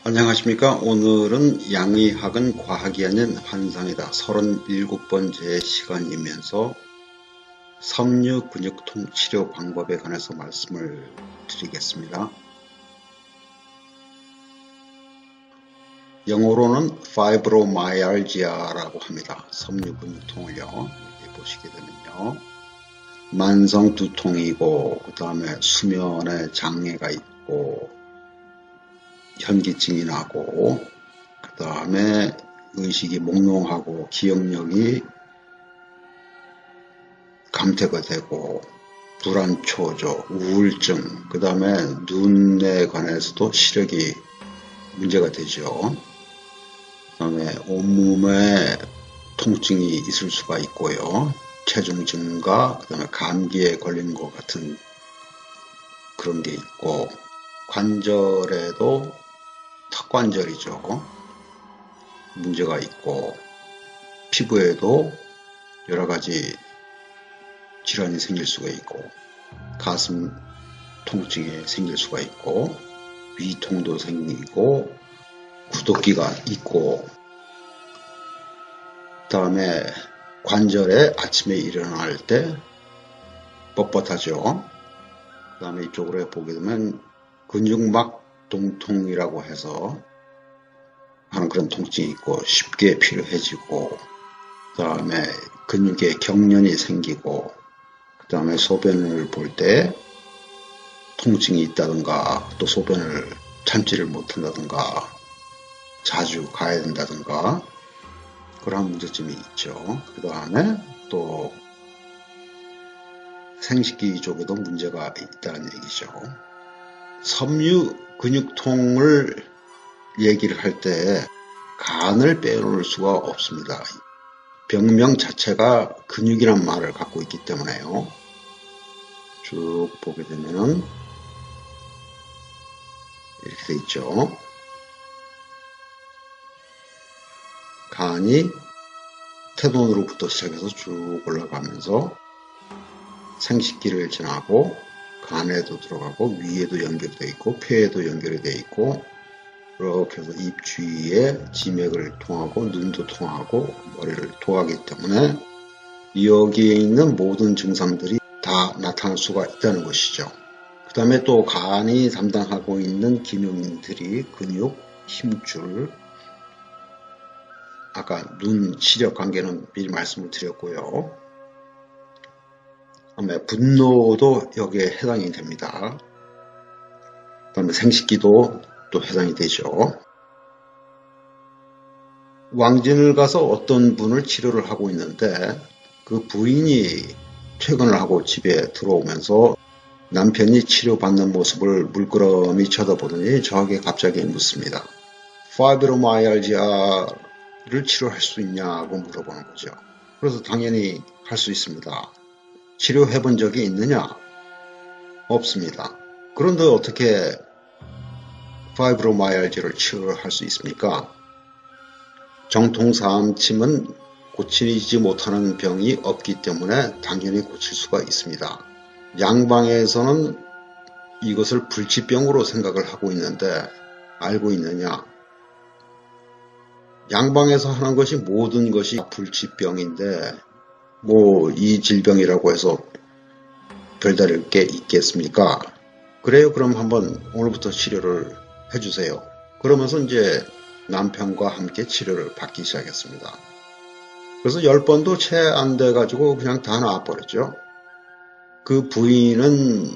안녕하십니까. 오늘은 양의학은 과학이 아닌 환상이다. 37번째 시간이면서 섬유 근육통 치료 방법에 관해서 말씀을 드리겠습니다. 영어로는 fibromyalgia라고 합니다. 섬유 근육통을요. 여기 보시게 되면요. 만성 두통이고 그 다음에 수면에 장애가 있고 현기증이 나고 그 다음에 의식이 몽롱하고 기억력이 감퇴가 되고 불안초조, 우울증, 그 다음에 눈에 관해서도 시력이 문제가 되죠. 그 다음에 온몸에 통증이 있을 수가 있고요. 체중 증가, 그 다음에 감기에 걸리는 것 같은 그런 게 있고, 관절에도 턱관절이죠. 문제가 있고, 피부에도 여러 가지 질환이 생길 수가 있고, 가슴 통증이 생길 수가 있고, 위통도 생기고, 구토기가 있고, 그 다음에 관절에 아침에 일어날 때 뻣뻣하죠. 그 다음에 이쪽으로 보게 되면 근육막 동통이라고 해서 하는 그런 통증이 있고 쉽게 피로해지고, 그 다음에 근육에 경련이 생기고, 그 다음에 소변을 볼 때 통증이 있다든가, 또 소변을 참지를 못한다든가, 자주 가야 된다든가, 그런 문제점이 있죠. 그 다음에 또 생식기 쪽에도 문제가 있다는 얘기죠. 섬유 근육통을 얘기를 할 때 간을 빼놓을 수가 없습니다. 병명 자체가 근육이란 말을 갖고 있기 때문에요. 쭉 보게 되면은 이렇게 돼 있죠. 간이 태동으로부터 시작해서 쭉 올라가면서 생식기를 지나고 간에도 들어가고 위에도 연결되어 있고 폐에도 연결이 되어 있고, 이렇게 해서 입 주위에 지맥을 통하고 눈도 통하고 머리를 통하기 때문에 여기에 있는 모든 증상들이 다 나타날 수가 있다는 것이죠. 그 다음에 또 간이 담당하고 있는 기능들이 근육, 힘줄, 아까 눈 시력 관계는 미리 말씀을 드렸고요. 그 다음에 분노도 여기에 해당이 됩니다. 그 다음에 생식기도 또 해당이 되죠. 왕진을 가서 어떤 분을 치료를 하고 있는데 그 부인이 퇴근을 하고 집에 들어오면서 남편이 치료받는 모습을 물끄러미 쳐다보더니 저에게 갑자기 묻습니다. 파이브로마이알지아를 치료할 수 있냐고 물어보는 거죠. 그래서 당연히 할 수 있습니다. 치료해 본 적이 있느냐? 없습니다. 그런데 어떻게 파이브로마이알지아를 치료할 수 있습니까? 정통사암침은 고치지 못하는 병이 없기 때문에 당연히 고칠 수가 있습니다. 양방에서는 이것을 불치병으로 생각을 하고 있는데 알고 있느냐? 양방에서 하는 것이 모든 것이 불치병인데 뭐 이 질병이라고 해서 별다를 게 있겠습니까? 그래요? 그럼 한번 오늘부터 치료를 해주세요. 그러면서 이제 남편과 함께 치료를 받기 시작했습니다. 그래서 10번도 채 안 돼가지고 그냥 다 나와버렸죠. 그 부인은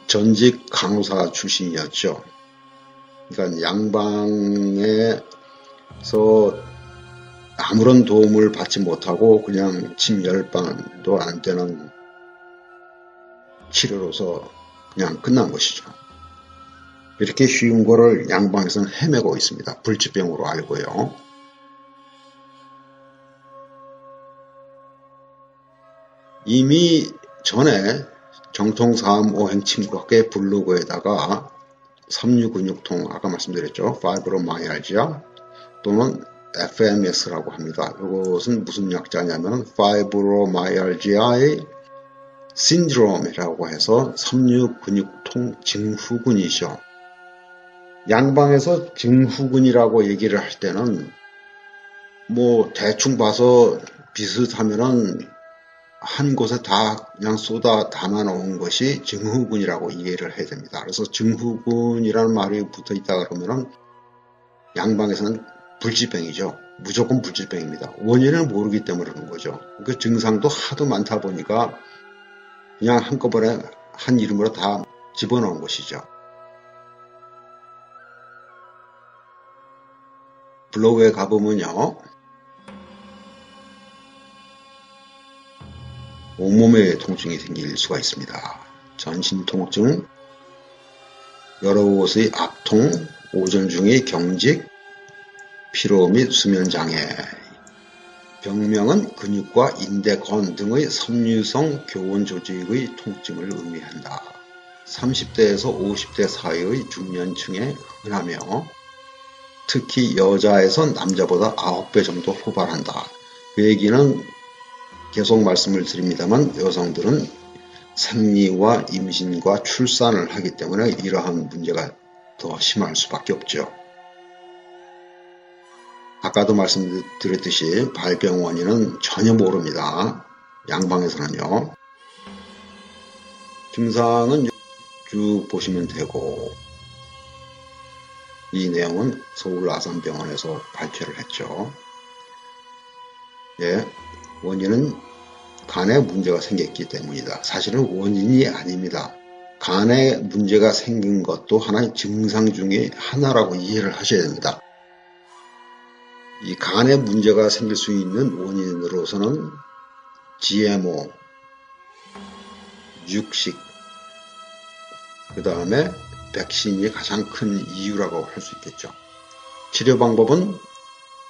전직 간호사 출신이었죠. 그러니까 양방에서 아무런 도움을 받지 못하고 그냥 침 10번도 안 되는 치료로서 그냥 끝난 것이죠. 이렇게 쉬운 거를 양방에서는 헤매고 있습니다. 불치병으로 알고요. 이미 전에 정통사암 오행침구학회 블로그에다가 섬유근육통, 아까 말씀드렸죠. 파이브로마이알지아 또는 FMS라고 합니다. 이것은 무슨 약자냐면 파이브로마이알지아의 신드롬이라고 해서 섬유근육통 증후군이죠. 양방에서 증후군이라고 얘기를 할 때는 뭐 대충 봐서 비슷하면은 한 곳에 다 그냥 쏟아 담아 놓은 것이 증후군이라고 이해를 해야 됩니다. 그래서 증후군이라는 말이 붙어 있다 그러면은 양방에서는 불치병이죠. 무조건 불치병입니다. 원인을 모르기 때문에 그러는 거죠. 그 증상도 하도 많다 보니까 그냥 한꺼번에 한 이름으로 다 집어넣은 것이죠. 블로그에 가보면요. 온몸에 통증이 생길 수가 있습니다. 전신 통증, 여러 곳의 압통, 오전 중의 경직, 피로 및 수면장애, 병명은 근육과 인대건 등의 섬유성 교원 조직의 통증을 의미한다. 30대에서 50대 사이의 중년층에 흔하며 특히 여자에선 남자보다 9배 정도 호발한다. 그 얘기는 계속 말씀을 드립니다만 여성들은 생리와 임신과 출산을 하기 때문에 이러한 문제가 더 심할 수밖에 없죠. 아까도 말씀드렸듯이 발병 원인은 전혀 모릅니다. 양방에서는요. 증상은 쭉 보시면 되고 이 내용은 서울 아산병원에서 발표를 했죠. 예, 원인은 간에 문제가 생겼기 때문이다. 사실은 원인이 아닙니다. 간에 문제가 생긴 것도 하나의 증상 중에 하나라고 이해를 하셔야 됩니다. 이 간에 문제가 생길 수 있는 원인으로서는 GMO, 육식, 그 다음에 백신이 가장 큰 이유라고 할 수 있겠죠. 치료 방법은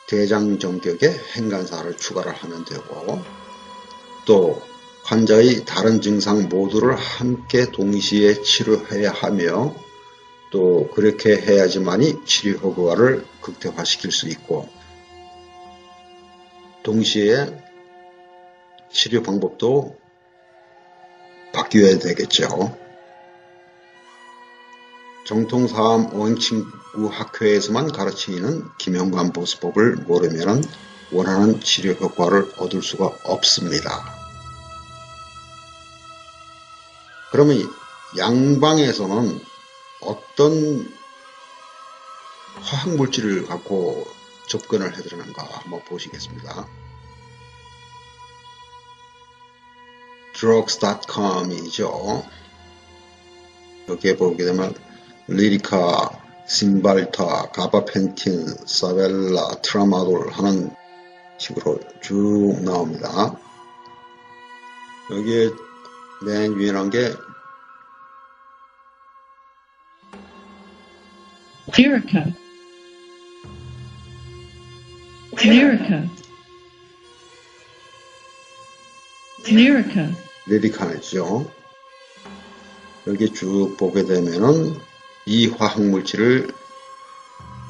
대장 정격에 행간사를 추가를 하면 되고 또 환자의 다른 증상 모두를 함께 동시에 치료해야 하며 또 그렇게 해야지만이 치료 효과를 극대화시킬 수 있고 동시에 치료 방법도 바뀌어야 되겠죠. 정통사암 오행친구 학회에서만 가르치는 김영관 보수법을 모르면 원하는 치료 효과를 얻을 수가 없습니다. 그러면 양방에서는 어떤 화학물질을 갖고 접근을 해드리는가 한번 보시겠습니다. drugs.com이죠. 여기에 보게 되면 리리카, 신발타, 가바펜틴, 사벨라, 트라마돌 하는 식으로 쭉 나옵니다. 여기에 맨 위에 나온 게 Lyrica. Lyrica. Lyrica. 리리카죠. 여기 쭉 보게 되면은 이 화학물질을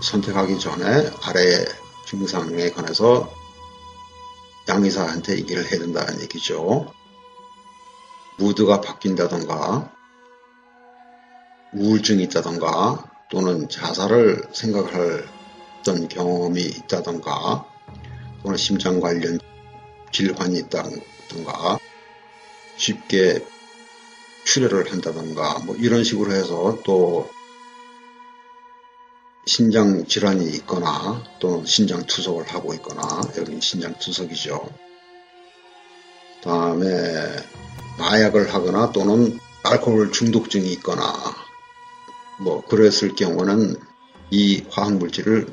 선택하기 전에 아래 증상에 관해서 양의사한테 얘기를 해야 된다는 얘기죠. 무드가 바뀐다던가 우울증이 있다던가 또는 자살을 생각할 어떤 경험이 있다던가 또는 심장 관련 질환이 있다던가 쉽게 출혈을 한다던가 뭐 이런 식으로 해서 또 신장 질환이 있거나 또는 신장 투석을 하고 있거나 여기는 신장 투석이죠. 다음에 마약을 하거나 또는 알코올 중독증이 있거나 뭐 그랬을 경우는 이 화학물질을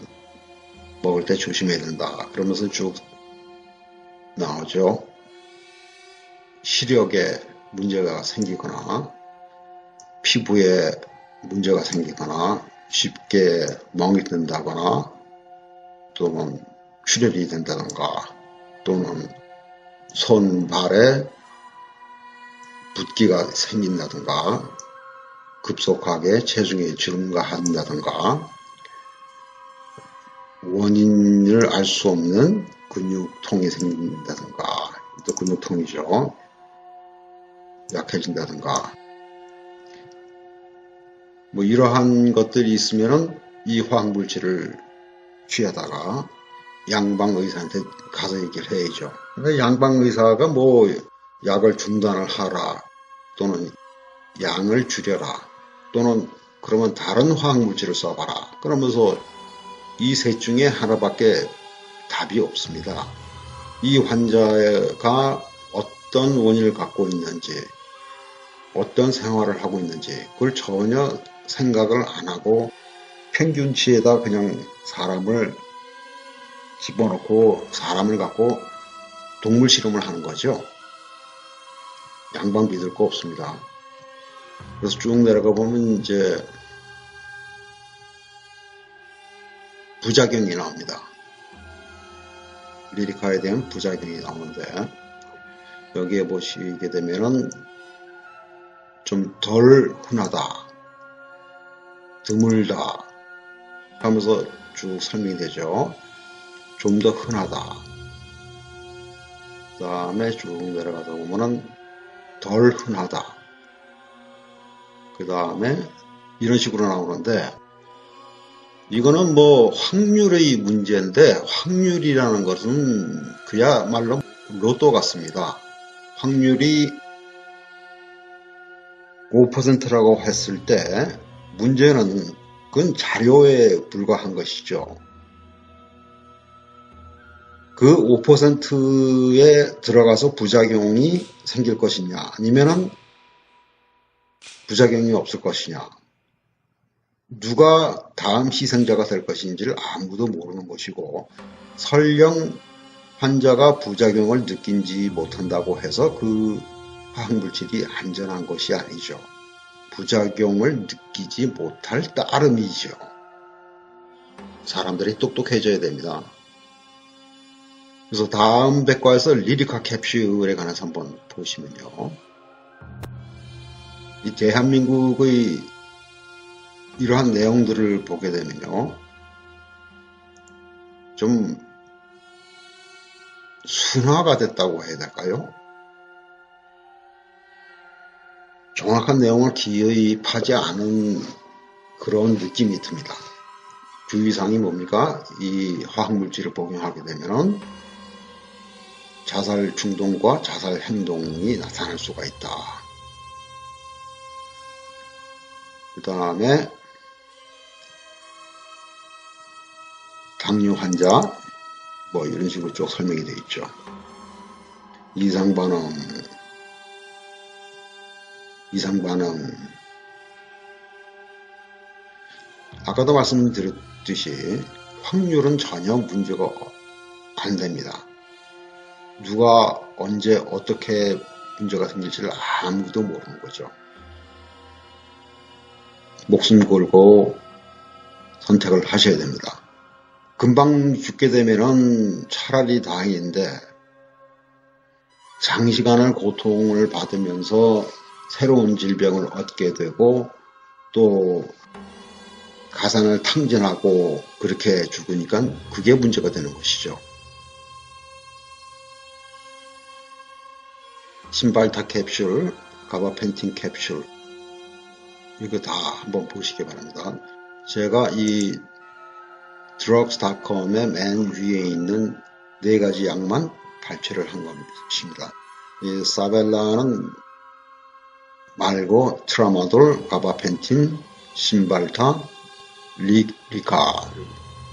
먹을 때 조심해야 된다. 그러면서 쭉 나오죠. 시력에 문제가 생기거나 피부에 문제가 생기거나 쉽게 멍이 든다거나 또는 출혈이 된다던가 또는 손발에 붓기가 생긴다던가 급속하게 체중이 증가한다던가 원인을 알 수 없는 근육통이 생긴다던가 또 근육통이죠. 약해진다던가 뭐 이러한 것들이 있으면은 이 화학물질을 취하다가 양방의사한테 가서 얘기를 해야죠. 그러니까 양방의사가 뭐 약을 중단을 하라 또는 양을 줄여라 또는 그러면 다른 화학물질을 써봐라 그러면서 이 셋 중에 하나밖에 답이 없습니다. 이 환자가 어떤 원인을 갖고 있는지 어떤 생활을 하고 있는지 그걸 전혀 생각을 안 하고 평균치에다 그냥 사람을 집어넣고 사람을 갖고 동물 실험을 하는 거죠. 양방 믿을 거 없습니다. 그래서 쭉 내려가 보면 이제 부작용이 나옵니다. 리리카에 대한 부작용이 나오는데 여기에 보시게 되면은 좀 덜 흔하다, 드물다 하면서 쭉 설명이 되죠. 좀 더 흔하다. 그 다음에 쭉 내려가다 보면은 덜 흔하다. 그 다음에 이런 식으로 나오는데 이거는 뭐 확률의 문제인데 확률이라는 것은 그야말로 로또 같습니다. 확률이 5%라고 했을 때 문제는 그건 자료에 불과한 것이죠. 그 5%에 들어가서 부작용이 생길 것이냐 아니면은 부작용이 없을 것이냐 누가 다음 희생자가 될 것인지를 아무도 모르는 것이고 설령 환자가 부작용을 느끼지 못한다고 해서 그 화학물질이 안전한 것이 아니죠. 부작용을 느끼지 못할 따름이죠. 사람들이 똑똑해져야 됩니다. 그래서 다음 백과에서 리리카 캡슐에 관해서 한번 보시면요. 이 대한민국의 이러한 내용들을 보게 되면요. 좀 순화가 됐다고 해야 될까요? 정확한 내용을 기입하지 않은 그런 느낌이 듭니다. 주의사항이 뭡니까? 이 화학물질을 복용하게 되면 자살 충동과 자살 행동이 나타날 수가 있다. 그 다음에 당뇨 환자 뭐 이런 식으로 쭉 설명이 되어 있죠. 이상반응 아까도 말씀드렸듯이 확률은 전혀 문제가 안 됩니다. 누가 언제 어떻게 문제가 생길지를 아무도 모르는 거죠. 목숨 걸고 선택을 하셔야 됩니다. 금방 죽게 되면은 차라리 다행인데 장시간을 고통을 받으면서 새로운 질병을 얻게 되고 또 가산을 탕진하고 그렇게 죽으니까 그게 문제가 되는 것이죠. 신발타 캡슐, 가바펜틴 캡슐 이거 다 한번 보시기 바랍니다. 제가 이 drugs.com의 맨 위에 있는 4가지 약만 발췌를 한 것입니다. 이 사벨라는 말고 트라마돌, 가바펜틴, 신발타, 리카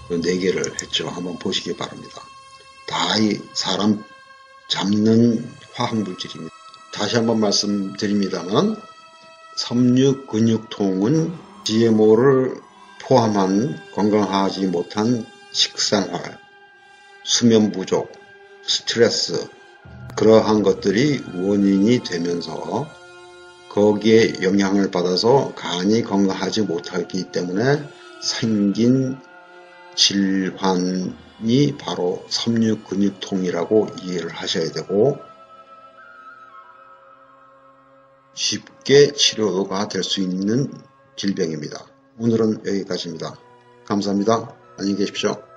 4개를 했죠. 한번 보시기 바랍니다. 다 이 사람 잡는 화학물질입니다. 다시 한번 말씀드립니다만 섬유 근육통은 GMO를 포함한 건강하지 못한 식생활, 수면 부족, 스트레스 그러한 것들이 원인이 되면서 거기에 영향을 받아서 간이 건강하지 못하기 때문에 생긴 질환이 바로 섬유 근육통이라고 이해를 하셔야 되고 쉽게 치료가 될 수 있는 질병입니다. 오늘은 여기까지입니다. 감사합니다. 안녕히 계십시오.